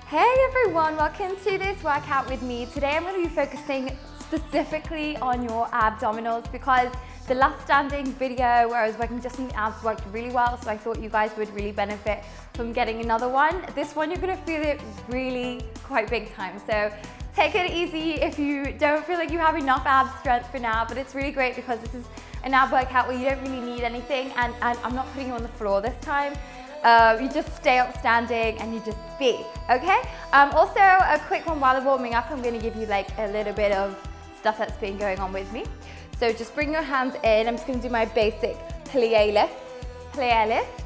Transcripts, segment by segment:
Hey everyone, welcome to this workout with me. Today I'm going to be focusing specifically on your abdominals because the last standing video where I was working just on the abs worked really well, so I thought you guys would really benefit from getting another one. This one you're going to feel it really quite big time, so take it easy if you don't feel like you have enough ab strength for now, but it's really great because this is an ab workout where you don't really need anything, and I'm not putting you on the floor this time. You just stay up standing and you just be, okay? Also, a quick one while I'm warming up, I'm gonna give you like a little bit of stuff that's been going on with me. So just bring your hands in. I'm just gonna do my basic plie lift. Plie lift.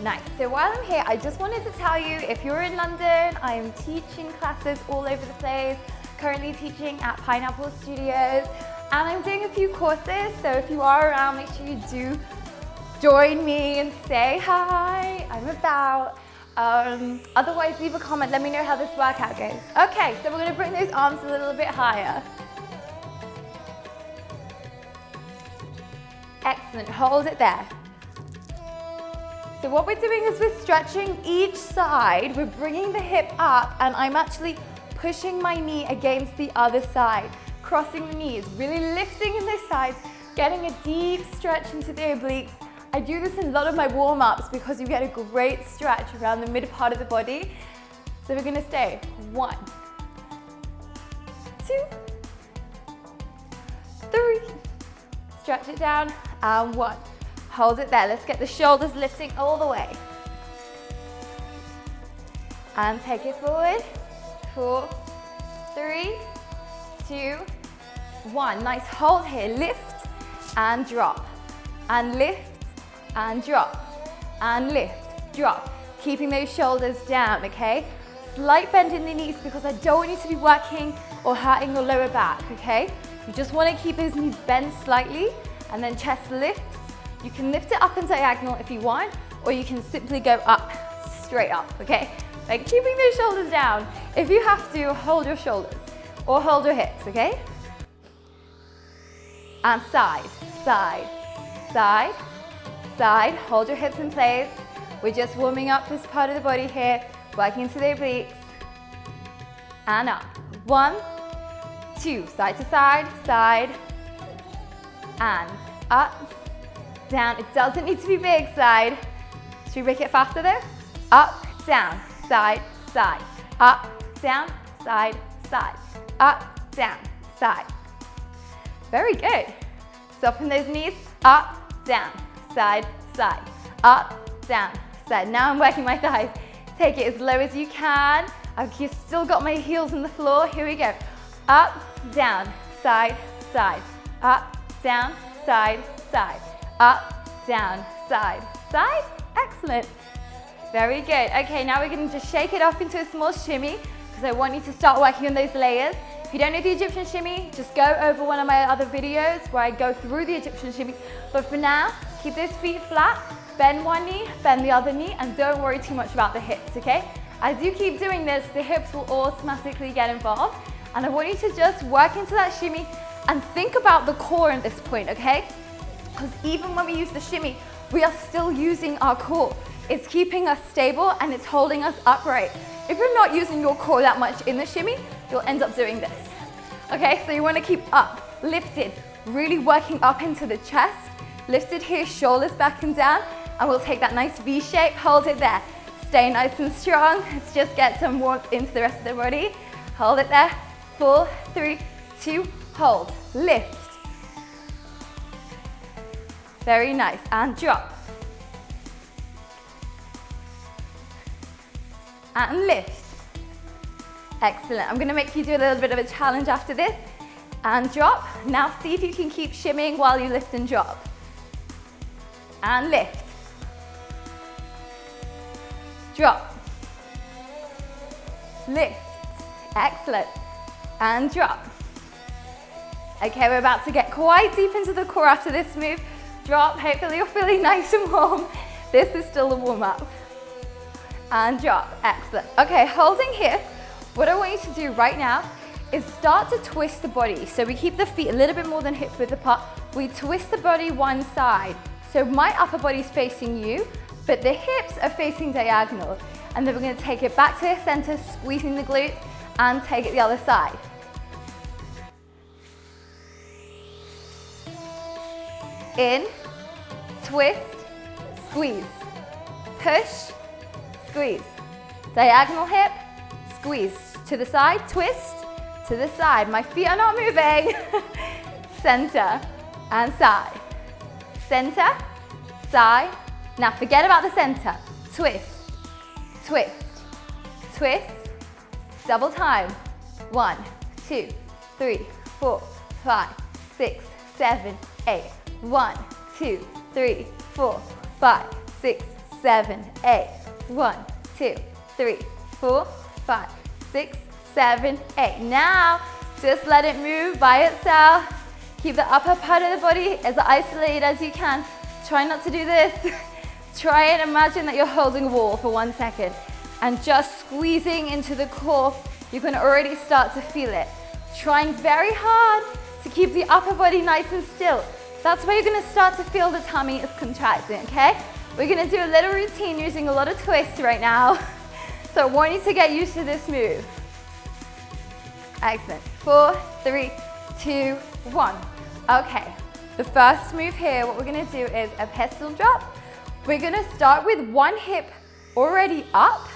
Nice. So while I'm here, I just wanted to tell you, if you're in London, I am teaching classes all over the place. Currently teaching at Pineapple Studios. And I'm doing a few courses, so if you are around, make sure you do join me and say hi, I'm about. Otherwise, leave a comment, let me know how this workout goes. Okay, so we're gonna bring those arms a little bit higher. Excellent, hold it there. So what we're doing is we're stretching each side, we're bringing the hip up, and I'm actually pushing my knee against the other side. Crossing the knees, really lifting in those sides, getting a deep stretch into the obliques. I do this in a lot of my warm-ups because you get a great stretch around the mid part of the body. So we're gonna stay. 1, 2, 3. Stretch it down, and 1. Hold it there. Let's get the shoulders lifting all the way. And take it forward. 4, 3, 2, 1. Nice hold here. Lift and drop. And lift and drop. And lift, drop. Keeping those shoulders down, okay? Slight bend in the knees because I don't want you to be working or hurting your lower back, okay? You just want to keep those knees bent slightly, and then chest lifts. You can lift it up and diagonal if you want, or you can simply go up, straight up, okay? Like keeping those shoulders down. If you have to, hold your shoulders. Or hold your hips, okay? And side, side, side, side. Hold your hips in place. We're just warming up this part of the body here, working into the obliques. And up. 1, 2, side to side, side, and up, down. It doesn't need to be big, side. Should we make it faster though? Up, down, side, side, up, down, side, side. Up, down, side. Very good. Soften those knees. Up, down, side, side. Up, down, side. Now I'm working my thighs. Take it as low as you can. I've still got my heels on the floor. Here we go. Up, down, side, side. Up, down, side, side. Up, down, side, side. Excellent. Very good. Okay, now we're going to just shake it off into a small shimmy, because I want you to start working on those layers. If you don't know the Egyptian shimmy, just go over one of my other videos where I go through the Egyptian shimmy. But for now, keep those feet flat, bend one knee, bend the other knee, and don't worry too much about the hips, okay? As you keep doing this, the hips will automatically get involved. And I want you to just work into that shimmy and think about the core at this point, okay? Because even when we use the shimmy, we are still using our core. It's keeping us stable and it's holding us upright. If you're not using your core that much in the shimmy, you'll end up doing this. Okay, so you want to keep up, lifted, really working up into the chest. Lifted here, shoulders back and down, and we'll take that nice V shape, hold it there. Stay nice and strong. Let's just get some warmth into the rest of the body. Hold it there. 4, 3, 2, hold, lift. Very nice, and drop. And lift. Excellent. I'm going to make you do a little bit of a challenge after this. And drop. Now see if you can keep shimmying while you lift and drop. And lift. Drop. Lift. Excellent. And drop. Okay, we're about to get quite deep into the core after this move. Drop. Hopefully you're feeling nice and warm. This is still a warm-up. And drop. Excellent. Okay, holding here. What I want you to do right now is start to twist the body. So we keep the feet a little bit more than hip width apart. We twist the body one side. So my upper body's facing you, but the hips are facing diagonal. And then we're going to take it back to the center, squeezing the glutes, and take it the other side. In, twist, squeeze, push, squeeze. Diagonal hip, squeeze. To the side, twist, to the side. My feet are not moving. Center and side. Center, side. Now forget about the center. Twist, twist, twist. Double time. 1, 2, 3, 4, 5, 6, 7, 8. 1, 2, 3, 4, 5, 6, 7, 8. 1, 2, 3, 4, 5, 6, 7, 8. Now, just let it move by itself. Keep the upper part of the body as isolated as you can. Try not to do this. Try and imagine that you're holding a wall for 1 second and just squeezing into the core. You can already start to feel it. Trying very hard to keep the upper body nice and still. That's where you're going to start to feel the tummy is contracting, okay? We're going to do a little routine using a lot of twists right now. So I want you to get used to this move. Excellent. 4, 3, 2, 1. Okay, the first move here, what we're going to do is a pistol drop. We're going to start with one hip already up,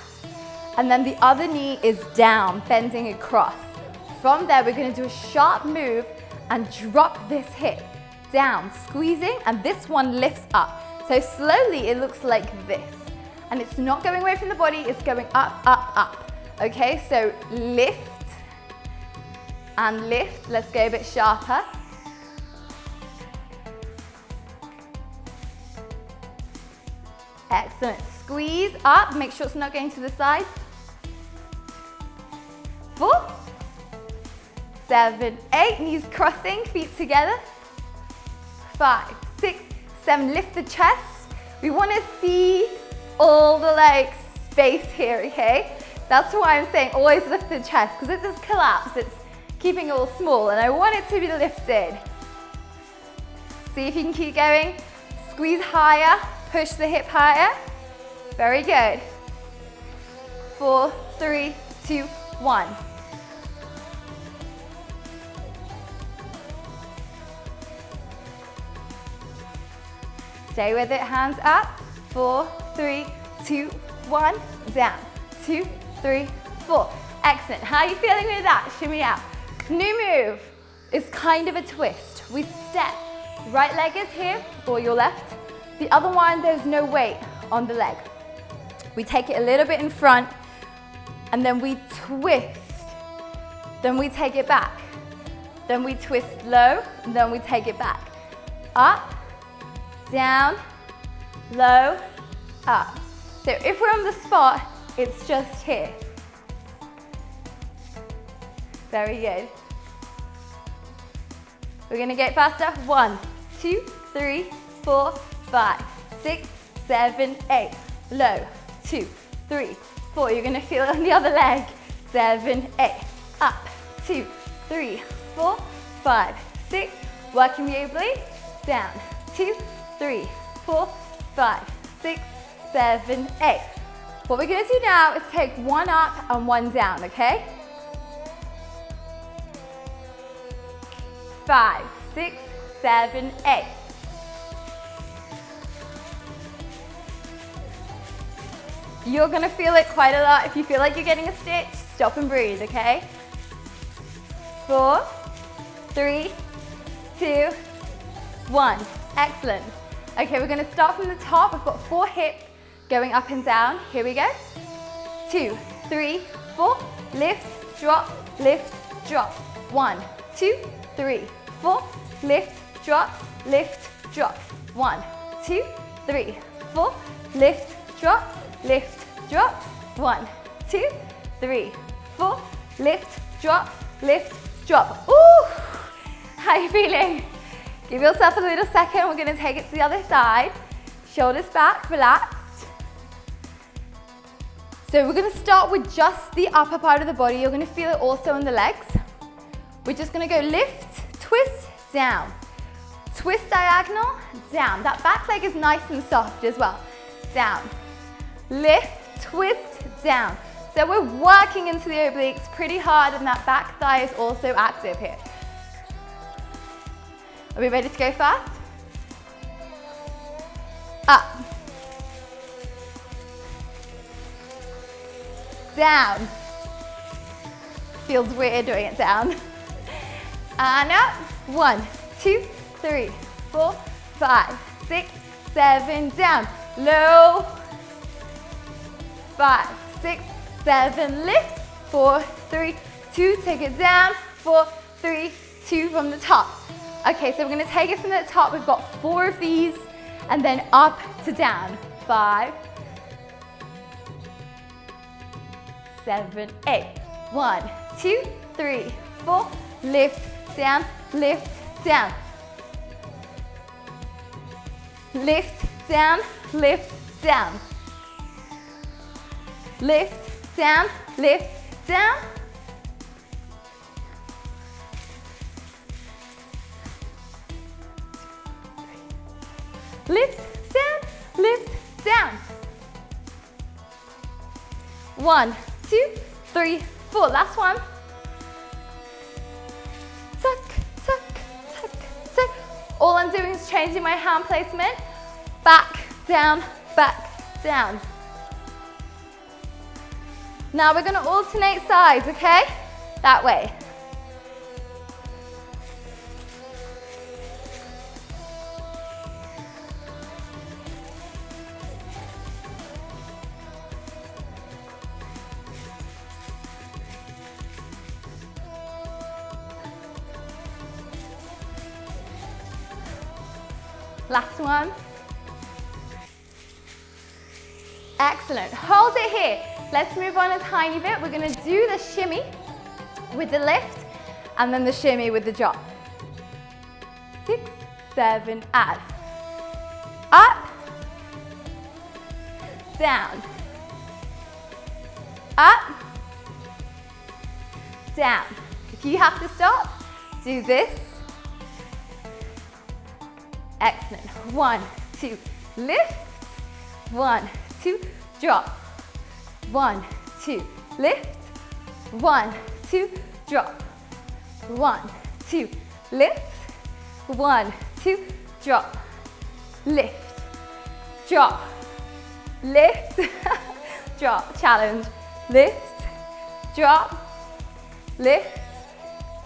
and then the other knee is down, bending across. From there, we're going to do a sharp move and drop this hip down, squeezing, and this one lifts up. So slowly, it looks like this. And it's not going away from the body, it's going up, up, up. Okay, so lift and lift. Let's go a bit sharper. Excellent. Squeeze up, make sure it's not going to the side. 4, 7, 8, knees crossing, feet together. 5, 6, 7, lift the chest. We want to see all the legs space here, okay? That's why I'm saying always lift the chest, because if this collapse, it's keeping it all small, and I want it to be lifted. See if you can keep going. Squeeze higher, push the hip higher. Very good. 4, 3, 2, 1. Stay with it, hands up. 4, 3, 2, 1. Down. 2, 3, 4. Excellent. How are you feeling with that? Shimmy out. New move is kind of a twist. We step. Right leg is here, or your left. The other one, there's no weight on the leg. We take it a little bit in front, and then we twist. Then we take it back. Then we twist low, and then we take it back. Up, down, low, up. So if we're on the spot, it's just here. Very good. We're gonna get faster. 1, 2, 3, 4, 5, 6, 7, 8. Low. 2, 3, 4. You're gonna feel it on the other leg. 7, 8. Up. 2, 3, 4, 5, 6. Working the oblique. Down. 2, 3, 4, 5, 6, 7, 8. What we're gonna do now is take one up and one down, okay? 5, 6, 7, 8. You're gonna feel it quite a lot. If you feel like you're getting a stitch, stop and breathe, okay? 4, 3, 2, 1. Excellent. Okay, we're gonna start from the top. We've got 4 hips going up and down. Here we go. 2, 3, 4. Lift, drop, lift, drop. 1, 2, 3, 4. Lift, drop, lift, drop. 1, 2, 3, 4. Lift, drop, lift, drop. 1, 2, 3, 4. Lift, drop, lift, drop. Ooh! How are you feeling? Give yourself a little second. We're going to take it to the other side. Shoulders back, relaxed. So we're going to start with just the upper part of the body. You're going to feel it also in the legs. We're just going to go lift, twist, down. Twist diagonal, down. That back leg is nice and soft as well. down. Lift, twist, down. So we're working into the obliques pretty hard, and that back thigh is also active here. Are we ready to go fast? Up. Down. Feels weird doing it down. And up. 1, 2, 3, 4, 5, 6, 7, down. Low. 5, 6, 7, lift. 4, 3, 2, take it down. 4, 3, 2 from the top. Okay, so we're gonna take it from the top. We've got 4 of these, and then up to down. 5, 7, 8. 1, 2, 3, 4. Lift, down, lift, down. Lift, down, lift, down. Lift, down, lift, down. Lift, down, lift, down. 1, 2, 3, 4. Last one. Tuck, tuck, tuck, tuck. All I'm doing is changing my hand placement. Back, down, back, down. Now we're going to alternate sides, okay? That way. Last one. Excellent. Hold it here. Let's move on a tiny bit. We're going to do the shimmy with the lift and then the shimmy with the drop. 6, 7, add. Up, down, up, down. If you have to stop, do this. Excellent. 1, 2, lift. 1, 2, drop. 1, 2, lift. 1, 2, drop. 1, 2, lift. 1, 2, drop. Lift, drop, lift, drop. Challenge. Lift, drop, lift,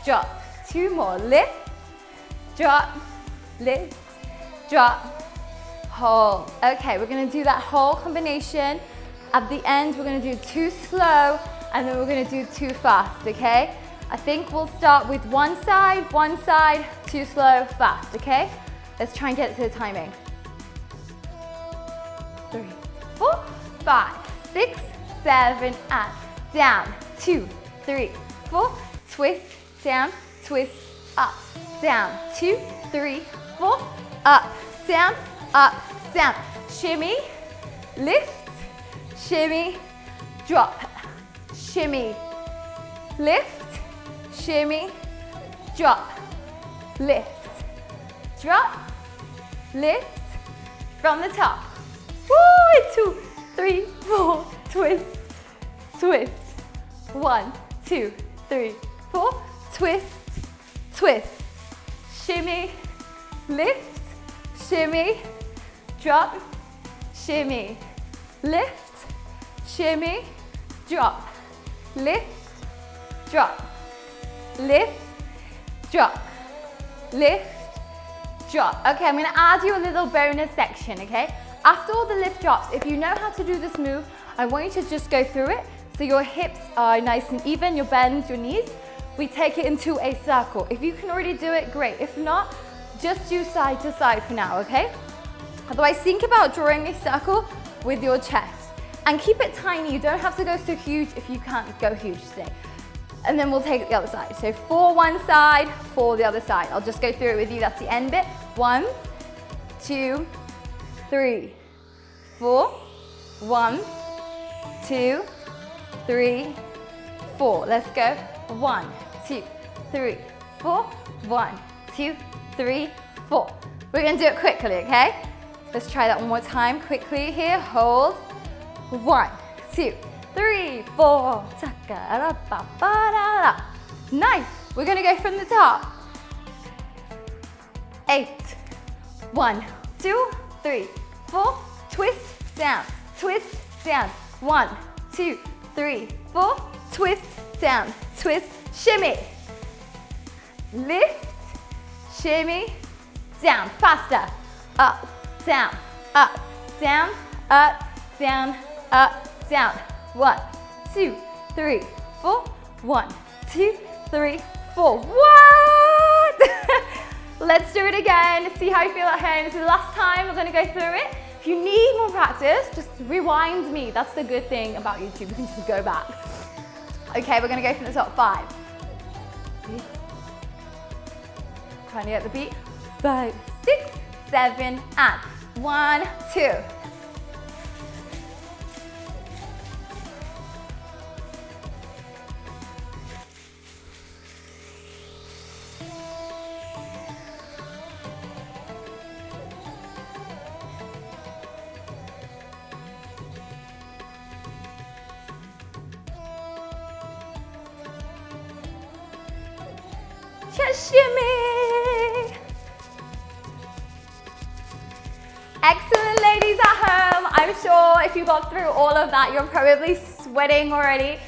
drop. 2 more. Lift, drop, lift, drop, hold. Okay, we're going to do that whole combination. At the end, we're going to do 2 slow, and then we're going to do 2 fast, okay? I think we'll start with one side, 2 slow, fast, okay? Let's try and get it to the timing. 3, 4, 5, 6, 7, and down. 2, 3, 4, twist, down, twist, up, down. 2, 3, 4, up, down, down. Shimmy, lift, shimmy, drop. Shimmy, lift, shimmy, drop. Lift, drop, lift, from the top. 2, 3, 4, twist, twist. 1, 2, 3, 4, twist, twist. Shimmy, lift, shimmy, drop, shimmy, lift, shimmy, drop, lift, drop, lift, drop, lift, drop. Okay, I'm going to add you a little bonus section, okay? After all the lift drops, if you know how to do this move, I want you to just go through it so your hips are nice and even, your bends, your knees. We take it into a circle. If you can already do it, great. If not, just do side to side for now, okay? Otherwise, think about drawing a circle with your chest. And keep it tiny. You don't have to go so huge if you can't go huge today. And then we'll take it the other side. So 4 one side, 4 the other side. I'll just go through it with you. That's the end bit. 1, 2, 3, 4. 1, 2, 3, 4. Let's go. 1, 2, 3, 4. 1, 2, 3, 4. We're going to do it quickly, okay? Let's try that one more time quickly here. Hold. 1, 2, 3, 4. Nice. We're going to go from the top. 8. 1, 2, 3, 4. Twist down. Twist down. 1, 2, 3, 4. Twist down. Twist. Shimmy. Lift. Shimmy. Down. Faster. Up. Down. Up. Down. Up. Down. Up. Down. 1, 2, 3, 4. 1, 2, 3, 4. What? Let's do it again. See how you feel at home. This is the last time we're going to go through it. If you need more practice, just rewind me. That's the good thing about YouTube. You can just go back. Okay, we're going to go from the top. 5. Trying to get the beat. 5, 6, 7, and 1, 2. Shimmy! Excellent, ladies at home. I'm sure if you got through all of that, you're probably sweating already.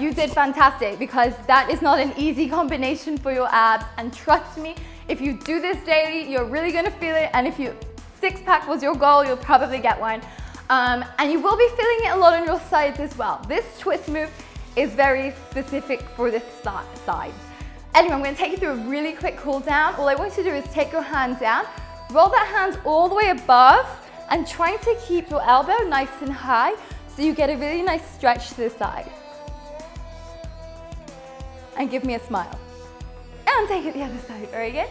You did fantastic because that is not an easy combination for your abs. And trust me, if you do this daily, you're really gonna feel it. And if you six-pack was your goal, you'll probably get one. And you will be feeling it a lot on your sides as well. This twist move is very specific for the sides. Anyway, I'm going to take you through a really quick cool down. All I want you to do is take your hands down, roll that hand all the way above, and trying to keep your elbow nice and high so you get a really nice stretch to the side. And give me a smile. And take it the other side. Very good.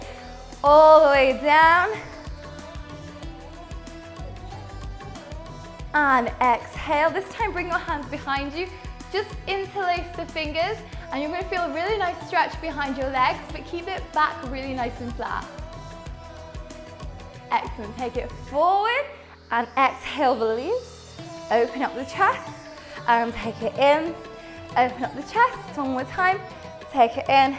All the way down. And exhale. This time bring your hands behind you. Just interlace the fingers and you're going to feel a really nice stretch behind your legs, but keep it back really nice and flat. Excellent. Take it forward and exhale, release. Open up the chest and take it in. Open up the chest. One more time. Take it in.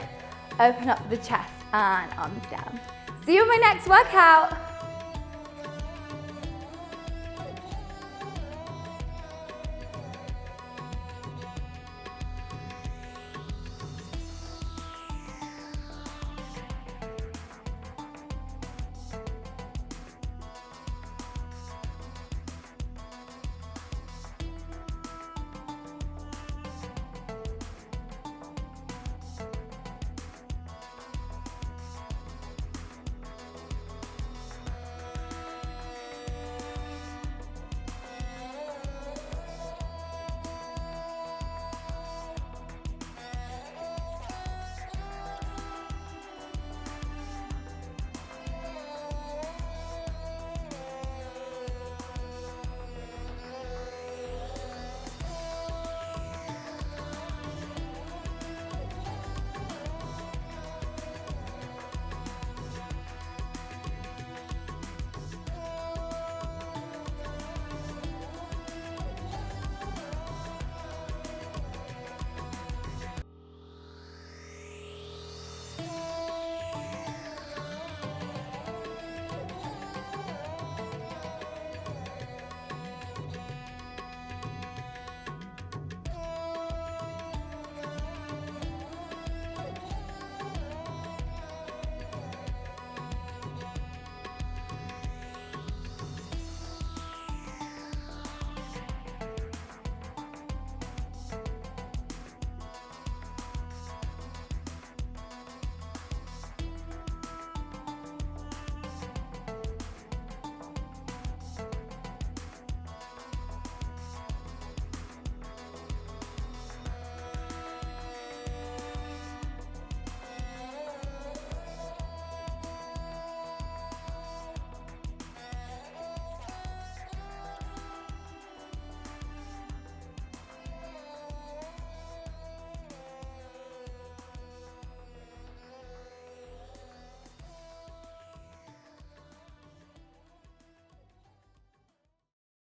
Open up the chest and arms down. See you in my next workout.